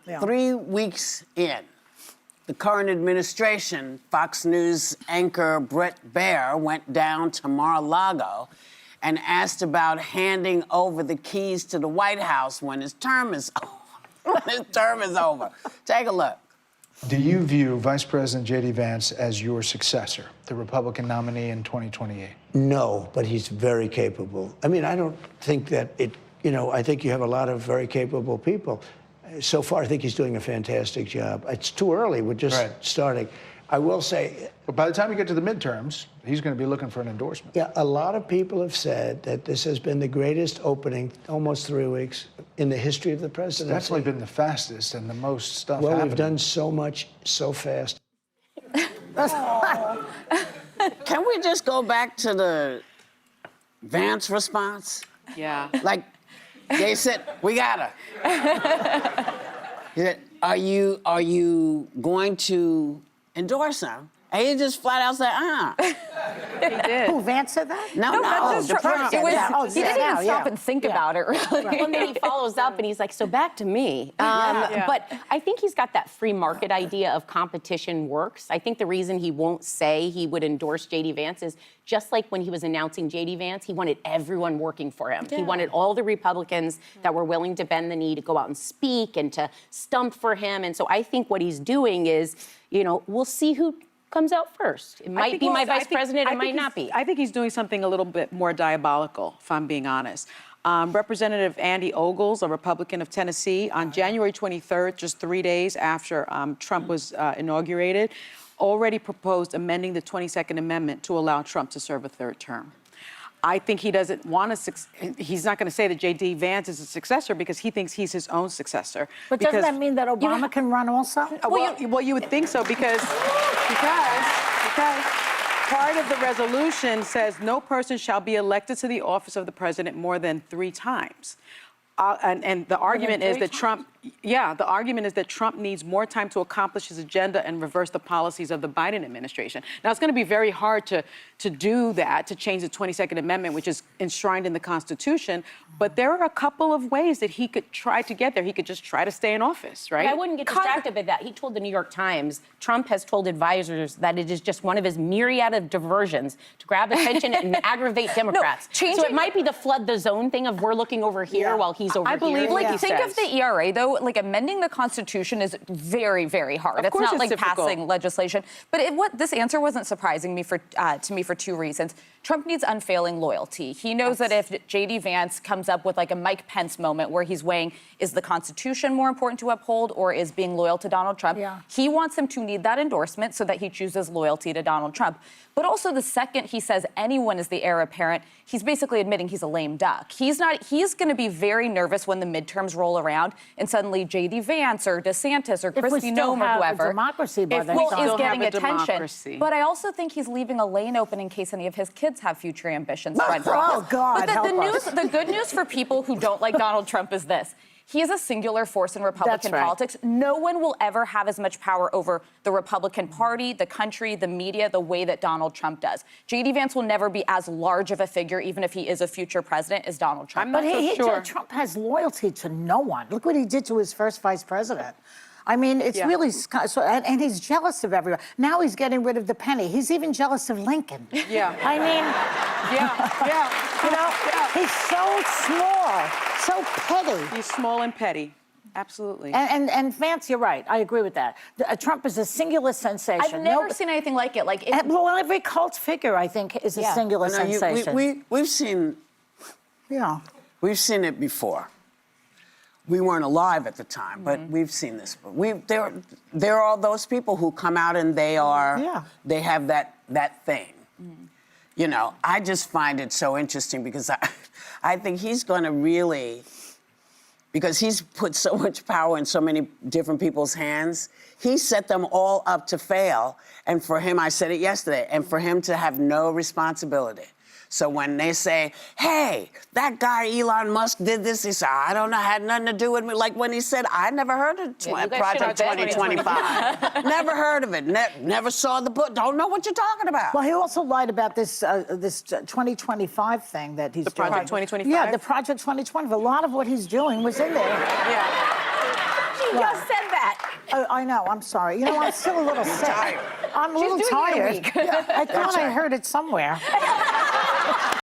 Yeah. 3 weeks in, the current administration, Fox News anchor Bret Baier went down to Mar-a-Lago and asked about handing over the keys to the White House when his term is over. Take a look. Do you view Vice President J.D. Vance as your successor, the Republican nominee in 2028? No, but he's very capable. I mean, I don't think that I think you have a lot of very capable people. So far, I think he's doing a fantastic job. It's too early. We're just starting. I will say... But by the time you get to the midterms, he's going to be looking for an endorsement. Yeah, a lot of people have said that this has been the greatest opening, almost 3 weeks, in the history of the presidency. It's definitely been the fastest and the most stuff Well, happening. we've done so much, so fast. Can we just go back to the Vance response? Yeah. Like, they said, we got her. He said, are you going to endorse him? And he just flat out said, He did. Who, Vance said that? No, that's the just Trump. president. He didn't even stop and think about it, really. Right. And then he follows up and he's like, so back to me. But I think he's got that free market idea of competition works. I think the reason he won't say he would endorse J.D. Vance is just like when he was announcing J.D. Vance, he wanted everyone working for him. He wanted all the Republicans that were willing to bend the knee to go out and speak and to stump for him. And so I think what he's doing is, we'll see who comes out first. It might be my vice president, it might not be. I think he's doing something a little bit more diabolical, if I'm being honest. Representative Andy Ogles, a Republican of Tennessee, on January 23rd, just 3 days after Trump was inaugurated, already proposed amending the 22nd Amendment to allow Trump to serve a third term. I think he doesn't want to, he's not going to say that J.D. Vance is a successor because he thinks he's his own successor. But doesn't that mean that Obama can run also? Well, you would think so because part of the resolution says no person shall be elected to the office of the president more than 3 times. And the argument is that Trump needs more time to accomplish his agenda and reverse the policies of the Biden administration. Now, it's going to be very hard to do that, to change the 22nd Amendment, which is enshrined in the Constitution. But there are a couple of ways that he could try to get there. He could just try to stay in office, right? But I wouldn't get distracted by that. He told the New York Times, Trump has told advisors that it is just one of his myriad of diversions to grab attention and aggravate Democrats. So it might be the flood the zone thing of we're looking over here while he's over here. Think of the ERA, though, like amending the Constitution is very, very hard. It's not like passing legislation. But this answer wasn't surprising me to me for 2 reasons. Trump needs unfailing loyalty. He knows that if J.D. Vance comes up with like a Mike Pence moment where he's weighing, is the Constitution more important to uphold or is being loyal to Donald Trump? He wants him to need that endorsement so that he chooses loyalty to Donald Trump. But also the second he says anyone is the heir apparent, he's basically admitting he's a lame duck. He's going to be very nervous when the midterms roll around and suddenly J.D. Vance or DeSantis or Kristi Noem or whoever democracy by then, is getting attention. But I also think he's leaving a lane open in case any of his kids have future ambitions to run for office. Oh, God, but the good news for people who don't like Donald Trump is this. He is a singular force in Republican politics. No one will ever have as much power over the Republican Party, the country, the media, the way that Donald Trump does. J.D. Vance will never be as large of a figure, even if he is a future president, as Donald Trump. But Trump has loyalty to no one. Look what he did to his first vice president. I mean, it's really, and he's jealous of everyone. Now he's getting rid of the penny. He's even jealous of Lincoln. I mean, he's so small, so petty. He's small and petty. Absolutely. And Vance, you're right. I agree with that. Trump is a singular sensation. I've never seen anything like it. Well, every cult figure, I think, is a singular sensation. We've seen it before. We weren't alive at the time, but we've seen this. There are those people who come out and they have that thing. I just find it so interesting because I think he's going to really, because he's put so much power in so many different people's hands, he set them all up to fail. And for him, I said it yesterday, and for him to have no responsibility. So when they say, hey, that guy Elon Musk did this, he said, I don't know, had nothing to do with me. Like when he said, I never heard of Project 2025. Never heard of it. Never saw the book. Don't know what you're talking about. Well, he also lied about this 2025 thing that he's doing. The Project 2025? Yeah, the Project 2025. A lot of what he's doing was in there. He just said I know, I'm sorry. You know, I'm still a little sick. tired. I'm a little doing it a tired. week. Yeah, I thought I heard it somewhere.